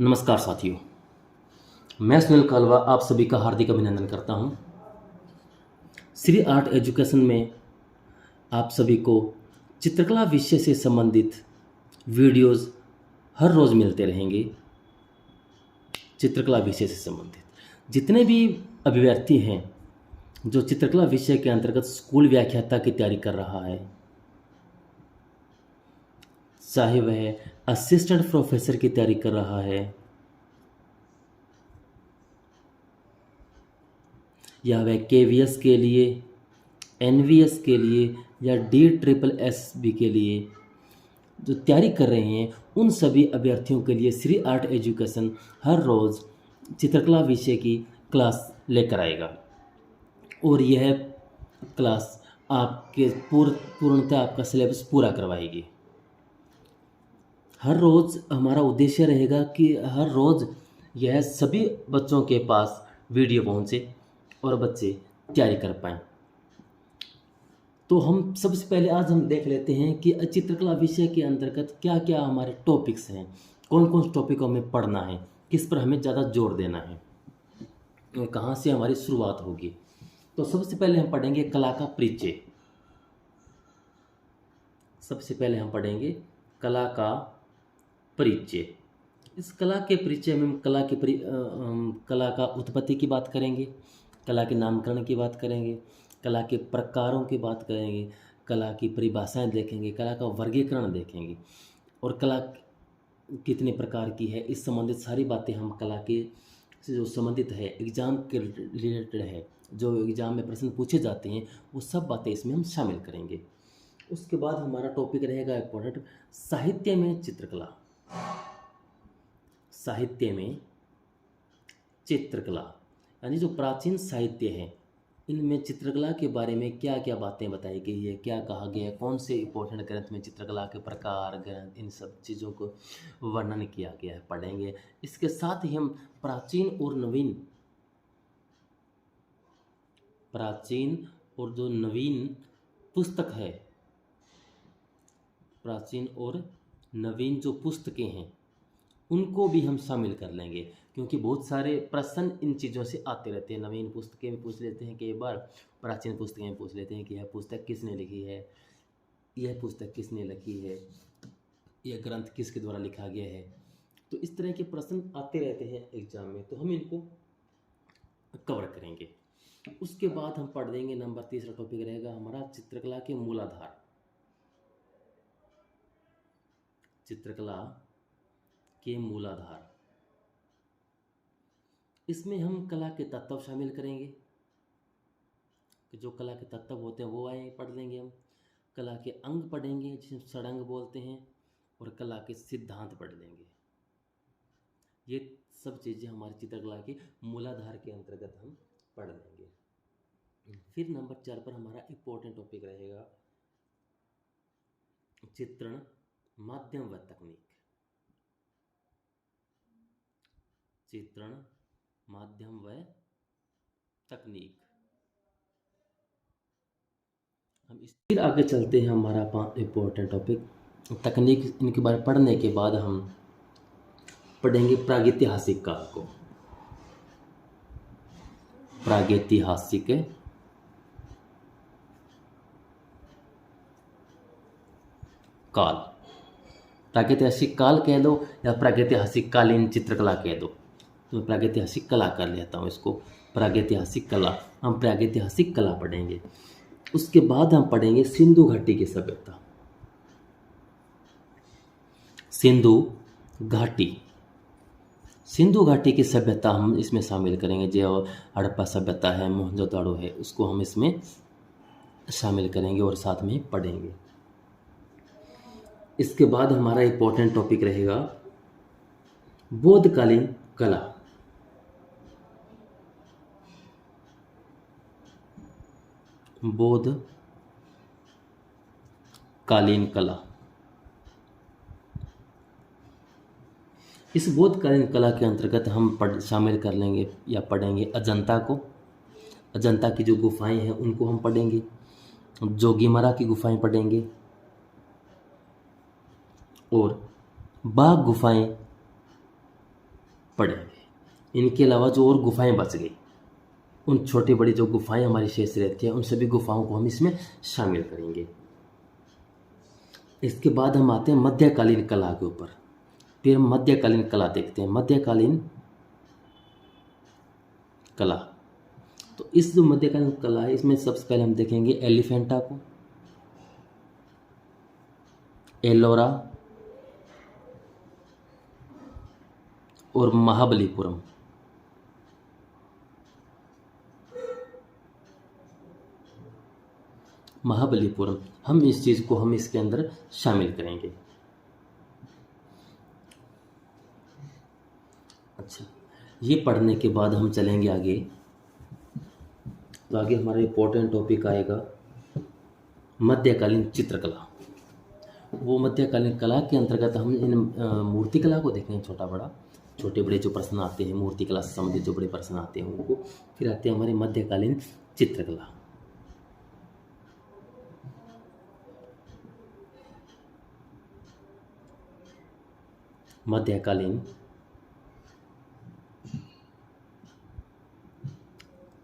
नमस्कार साथियों, मैं सुनील कालवा आप सभी का हार्दिक अभिनंदन करता हूं। श्री आर्ट एजुकेशन में आप सभी को चित्रकला विषय से संबंधित वीडियोस हर रोज़ मिलते रहेंगे। चित्रकला विषय से संबंधित जितने भी अभ्यर्थी हैं जो चित्रकला विषय के अंतर्गत स्कूल व्याख्याता की तैयारी कर रहा है, चाहे वह असिस्टेंट प्रोफेसर की तैयारी कर रहा है या वह केवीएस के लिए, एनवीएस के लिए या DSSS के लिए जो तैयारी कर रहे हैं, उन सभी अभ्यर्थियों के लिए श्री आर्ट एजुकेशन हर रोज़ चित्रकला विषय की क्लास लेकर आएगा और यह क्लास आपके पूर्णतः आपका सिलेबस पूरा करवाएगी। हर रोज़ हमारा उद्देश्य रहेगा कि हर रोज़ यह सभी बच्चों के पास वीडियो पहुँचे और बच्चे तैयारी कर पाएँ। तो हम सबसे पहले आज हम देख लेते हैं कि चित्रकला विषय के अंतर्गत क्या क्या हमारे टॉपिक्स हैं, कौन कौन से टॉपिक हमें पढ़ना है, किस पर हमें ज़्यादा जोर देना है और कहाँ से हमारी शुरुआत होगी। तो सबसे पहले हम पढ़ेंगे कला का परिचय। सबसे पहले हम पढ़ेंगे कला का परिचय। इस कला के परिचय में हम कला का उत्पत्ति की बात करेंगे, कला के नामकरण की बात करेंगे, कला के प्रकारों की बात करेंगे, कला की परिभाषाएं देखेंगे, कला का वर्गीकरण देखेंगे और कला कितने प्रकार की है, इस संबंधित सारी बातें हम कला के से जो संबंधित है, एग्ज़ाम के रिलेटेड है, जो एग्ज़ाम में प्रश्न पूछे जाते हैं, वो सब बातें इसमें हम शामिल करेंगे। उसके बाद हमारा टॉपिक रहेगा इम्पोर्टेंट, साहित्य में चित्रकला। साहित्य में चित्रकला यानी जो प्राचीन साहित्य है, इनमें चित्रकला के बारे में क्या क्या बातें बताई गई है, क्या कहा गया है, कौन से इम्पोर्टेंट ग्रंथ में चित्रकला के प्रकार, ग्रंथ, इन सब चीज़ों को वर्णन किया गया है, पढ़ेंगे। इसके साथ ही हम प्राचीन और जो नवीन पुस्तक है, प्राचीन और नवीन जो पुस्तकें हैं, उनको भी हम शामिल कर लेंगे, क्योंकि बहुत सारे प्रश्न इन चीज़ों से आते रहते हैं। नवीन पुस्तकें में पूछ लेते हैं कई बार, प्राचीन पुस्तकें में पूछ लेते हैं कि यह पुस्तक किसने लिखी है, यह पुस्तक किसने लिखी है, यह ग्रंथ किसके द्वारा लिखा गया है। तो इस तरह के प्रश्न आते रहते हैं एग्जाम में, तो हम इनको कवर करेंगे। उसके बाद हम पढ़ देंगे, नंबर 3 टॉपिक रहेगा हमारा चित्रकला के मूलाधार। चित्रकला के मूलाधार, इसमें हम कला के तत्व शामिल करेंगे कि जो कला के तत्व होते हैं वो पढ़ लेंगे हम। कला के अंग पढ़ेंगे जिसे षडंग बोलते हैं, और कला के सिद्धांत पढ़ लेंगे। ये सब चीज़ें हमारी चित्रकला के मूलाधार के अंतर्गत हम पढ़ लेंगे। फिर नंबर 4 पर हमारा इम्पोर्टेंट टॉपिक रहेगा चित्रण, माध्यम व तकनीक। चित्रण, माध्यम व तकनीक। हम इस फिर आगे चलते हैं, हमारा इम्पोर्टेंट टॉपिक तकनीक। इनके बारे में पढ़ने के बाद हम पढ़ेंगे प्रागैतिहासिक काल को। प्रागैतिहासिक काल, प्रागैतिहासिक काल कह दो या प्रागैतिहासिक कालीन चित्रकला कह दो, तो मैं प्रागैतिहासिक कला कर लेता हूँ इसको। प्रागैतिहासिक कला, हम प्रागैतिहासिक कला पढ़ेंगे। उसके बाद हम पढ़ेंगे सिंधु घाटी की सभ्यता। सिंधु घाटी की सभ्यता हम इसमें शामिल करेंगे। जो हड़प्पा सभ्यता है, मोहनजोदड़ो है, उसको हम इसमें शामिल करेंगे और साथ में पढ़ेंगे। इसके बाद हमारा इम्पोर्टेंट टॉपिक रहेगा बौद्धकालीन कला। बौद्धकालीन कला, इस बौद्धकालीन कला के अंतर्गत हम शामिल कर लेंगे या पढ़ेंगे अजंता को। अजंता की जो गुफाएं हैं उनको हम पढ़ेंगे, जोगीमरा की गुफाएं पढ़ेंगे और बाघ गुफाएं पढ़ेंगे। इनके अलावा जो और गुफाएं बच गई, उन छोटी बड़ी जो गुफाएं हमारी शेष रहती हैं, उन सभी गुफाओं को हम इसमें शामिल करेंगे। इसके बाद हम आते हैं मध्यकालीन कला के ऊपर। फिर हम मध्यकालीन कला देखते हैं। मध्यकालीन कला, तो इस जो मध्यकालीन कला है, इसमें सबसे पहले हम देखेंगे एलिफेंटा को, एलोरा और महाबलीपुरम। महाबलीपुरम, हम इस चीज़ को हम इसके अंदर शामिल करेंगे। अच्छा, ये पढ़ने के बाद हम चलेंगे आगे। तो आगे हमारा इम्पोर्टेंट टॉपिक आएगा मध्यकालीन चित्रकला। वो मध्यकालीन कला के अंतर्गत हम इन मूर्ति कला को देखेंगे, छोटा बड़ा, छोटे बड़े जो प्रश्न आते हैं मूर्ति कला से संबंधित, जो बड़े प्रश्न आते हैं उनको। फिर आते हैं हमारे मध्यकालीन चित्रकला। मध्यकालीन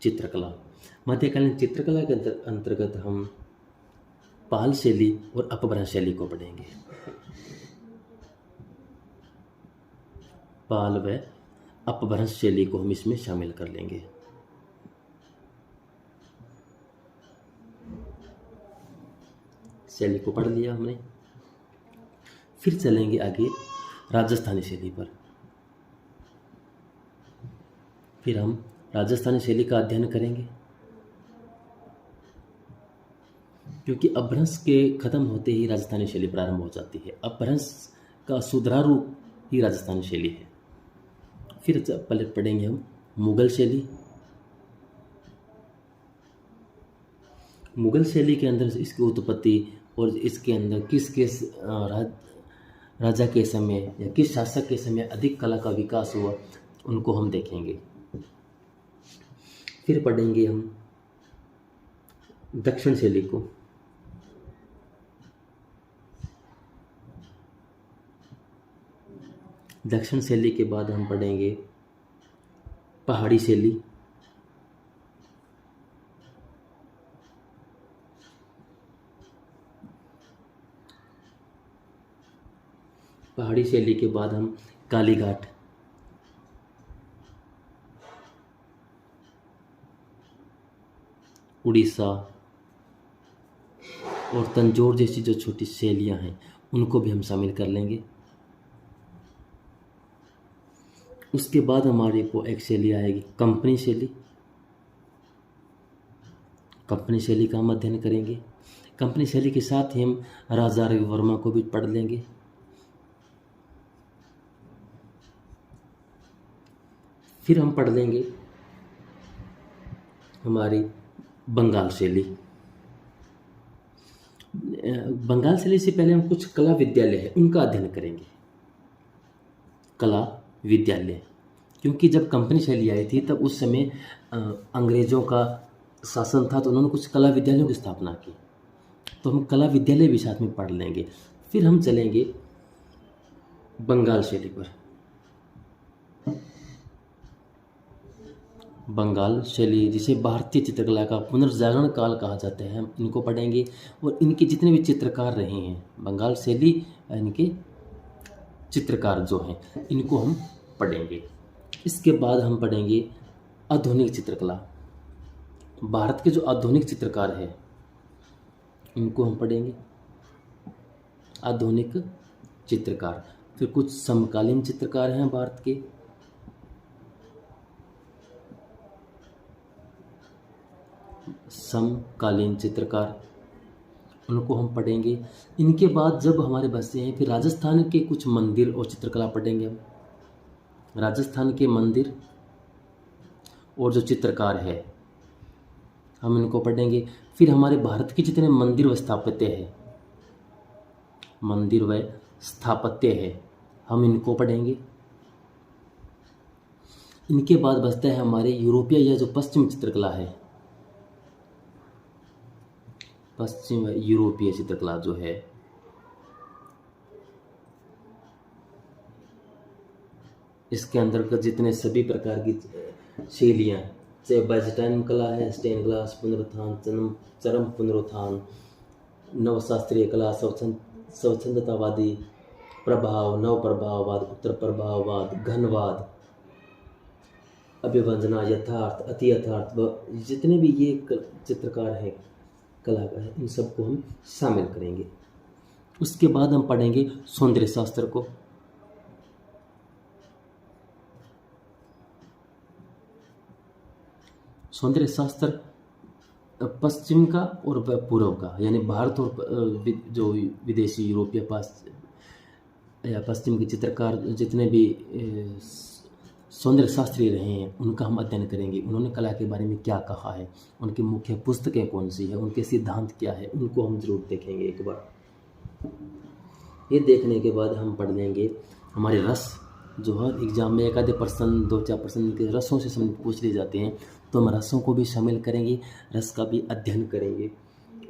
चित्रकला, मध्यकालीन चित्रकला के अंतर्गत हम पाल शैली और अपभ्रंश शैली को पढ़ेंगे। पाल व अपभ्रंश शैली को हम इसमें शामिल कर लेंगे। शैली को पढ़ लिया हमने। फिर चलेंगे आगे राजस्थानी शैली पर। फिर हम राजस्थानी शैली का अध्ययन करेंगे, क्योंकि अपभ्रंश के खत्म होते ही राजस्थानी शैली प्रारंभ हो जाती है। अपभ्रंश का सुधरा रूप ही राजस्थानी शैली है। फिर पहले पढ़ेंगे हम मुगल शैली। मुगल शैली के अंदर इसकी उत्पत्ति और इसके अंदर किस किस राजा के समय या किस शासक के समय अधिक कला का विकास हुआ, उनको हम देखेंगे। फिर पढ़ेंगे हम दक्षिण शैली को। दक्षिण शैली के बाद हम पढ़ेंगे पहाड़ी शैली। पहाड़ी शैली के बाद हम कालीघाट, उड़ीसा और तंजौर जैसी जो छोटी शैलियाँ हैं उनको भी हम शामिल कर लेंगे। उसके बाद हमारे को एक शैली आएगी कंपनी शैली। कंपनी शैली का हम अध्ययन करेंगे। कंपनी शैली के साथ ही हम राजा रविवर्मा को भी पढ़ लेंगे। फिर हम पढ़ लेंगे हमारी बंगाल शैली। बंगाल शैली से पहले हम कुछ कला विद्यालय है उनका अध्ययन करेंगे। कला विद्यालय, क्योंकि जब कंपनी शैली आई थी तब उस समय अंग्रेज़ों का शासन था, तो उन्होंने कुछ कला विद्यालयों की स्थापना की। तो हम कला विद्यालय भी साथ में पढ़ लेंगे। फिर हम चलेंगे बंगाल शैली पर। बंगाल शैली, जिसे भारतीय चित्रकला का पुनर्जागरण काल कहा जाता है, हम इनको पढ़ेंगे। और इनके जितने भी चित्रकार रहे हैं, बंगाल शैली इनके चित्रकार जो हैं, इनको हम पढ़ेंगे। इसके बाद हम पढ़ेंगे आधुनिक चित्रकला। भारत के जो आधुनिक चित्रकार हैं इनको हम पढ़ेंगे, आधुनिक चित्रकार। फिर कुछ समकालीन चित्रकार हैं भारत के, समकालीन चित्रकार, उनको हम पढ़ेंगे। इनके बाद जब हमारे बच्चे हैं, फिर राजस्थान के कुछ मंदिर और चित्रकला पढ़ेंगे हम। राजस्थान के मंदिर और जो चित्रकार है हम इनको पढ़ेंगे। फिर हमारे भारत के जितने मंदिर व स्थापत्य है, मंदिर व स्थापत्य है, हम इनको पढ़ेंगे। इनके बाद बचता है हमारे यूरोपीय या जो पश्चिम चित्रकला है, पश्चिम यूरोपीय चित्रकला जो है इसके अंतर्गत जितने सभी प्रकार की शैलियाँ, चाहे बाइजेंटाइन कला है, स्टेन ग्लास, पुनरुत्थान, चरम पुनरुत्थान, नवशास्त्रीय कला, स्वच्छंदतावादी प्रभाव, नव प्रभाववाद, उत्तर प्रभाववाद, घनवाद, अभिव्यंजना, यथार्थ, अति यथार्थ, जितने भी ये चित्रकार हैं, कलाकार हैं, इन सबको हम शामिल करेंगे। उसके बाद हम पढ़ेंगे सौंदर्य शास्त्र को। सौंदर्य शास्त्र पश्चिम का और पूर्व का, यानी भारत और जो विदेशी यूरोपीय या पश्चिम के चित्रकार जितने भी सौंदर्य शास्त्री रहे हैं उनका हम अध्ययन करेंगे। उन्होंने कला के बारे में क्या कहा है, उनकी मुख्य पुस्तकें कौन सी है, उनके सिद्धांत क्या है, उनको हम जरूर देखेंगे एक बार। ये देखने के बाद हम पढ़ लेंगे हमारे रस, जो है एग्जाम में एक आधे पर्सन 2-4% के रसों से संबंधित पूछ लिए जाते हैं, तो हम रसों को भी शामिल करेंगे, रस का भी अध्ययन करेंगे।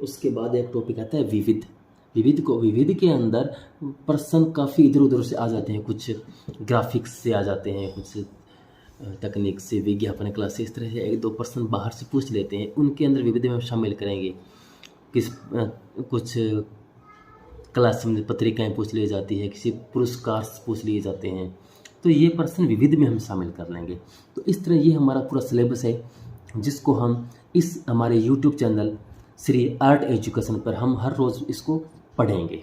उसके बाद एक टॉपिक आता है विविध। विविध के अंदर पर्सन काफ़ी इधर उधर से आ जाते हैं, कुछ ग्राफिक्स से आ जाते हैं, कुछ तकनीक से, विज्ञापन क्लास से, इस तरह से 1-2% बाहर से पूछ लेते हैं। उनके अंदर विविध में हम शामिल करेंगे। कुछ कला संबंधित पत्रिकाएँ पूछ ली जाती है, किसी पुरस्कार पूछ लिए जाते हैं, तो ये पर्सन विविध में हम शामिल कर लेंगे। तो इस तरह ये हमारा पूरा सिलेबस है, जिसको हम इस हमारे YouTube channel Shri art education पर हम हर रोज़ इसको पढ़ेंगे।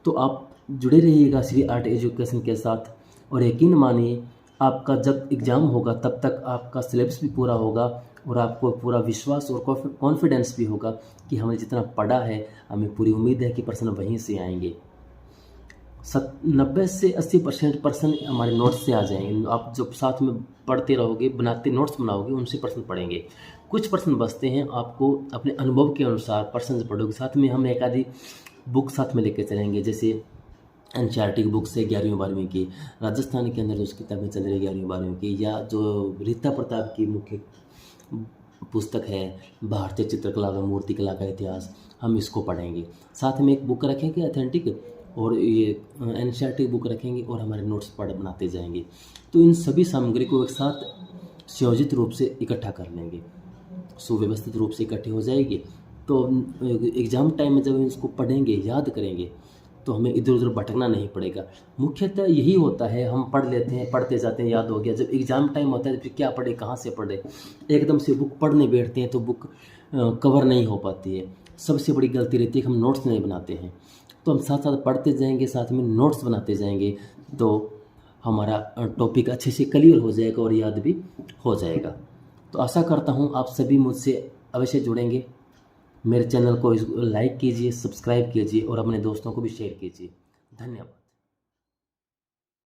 तो आप जुड़े रहिएगा श्री आर्ट एजुकेशन के साथ, और यकीन मानिए आपका जब एग्ज़ाम होगा तब तक आपका सिलेबस भी पूरा होगा और आपको पूरा विश्वास और कॉन्फिडेंस भी होगा कि हमने जितना पढ़ा है, हमें पूरी उम्मीद है कि पर्सन वहीं से आएंगे। 90 से 80% पर्सन हमारे नोट्स से आ जाएंगे। आप जब साथ में पढ़ते रहोगे, नोट्स बनाओगे, उनसे पर्सन पढ़ेंगे। कुछ पर्सन बचते हैं, आपको अपने अनुभव के अनुसार पर्सन पढ़ोगे। साथ में हम एक आधी बुक साथ में लेके चलेंगे, जैसे एनसीईआरटी की बुक से 11वीं-12वीं की, राजस्थान के अंदर जो किताबें चल रही है 11वीं-12वीं की, या जो रीता प्रताप की मुख्य पुस्तक है भारतीय चित्रकला व मूर्तिकला का इतिहास, हम इसको पढ़ेंगे। साथ में एक बुक रखेंगे ऑथेंटिक, और ये एनसीईआरटी बुक रखेंगे और हमारे नोट्स बनाते जाएंगे। तो इन सभी सामग्री को एक साथ संयोजित रूप से इकट्ठा कर लेंगे, सुव्यवस्थित रूप से इकट्ठी हो जाएगी। तो एग्ज़ाम टाइम में जब इसको पढ़ेंगे, याद करेंगे, तो हमें इधर उधर भटकना नहीं पड़ेगा। मुख्यतः यही होता है, हम पढ़ लेते हैं, पढ़ते जाते हैं, याद हो गया। जब एग्ज़ाम टाइम होता है तो फिर क्या पढ़े, कहाँ से पढ़े, एकदम से बुक पढ़ने बैठते हैं तो बुक कवर नहीं हो पाती है। सबसे बड़ी गलती रहती है कि हम नोट्स नहीं बनाते हैं। तो हम साथ साथ पढ़ते जाएंगे, साथ में नोट्स बनाते जाएंगे, तो हमारा टॉपिक अच्छे से क्लियर हो जाएगा और याद भी हो जाएगा। तो आशा करता हूँ आप सभी मुझसे अवश्य जुड़ेंगे। मेरे चैनल को लाइक कीजिए, सब्सक्राइब कीजिए और अपने दोस्तों को भी शेयर कीजिए। धन्यवाद।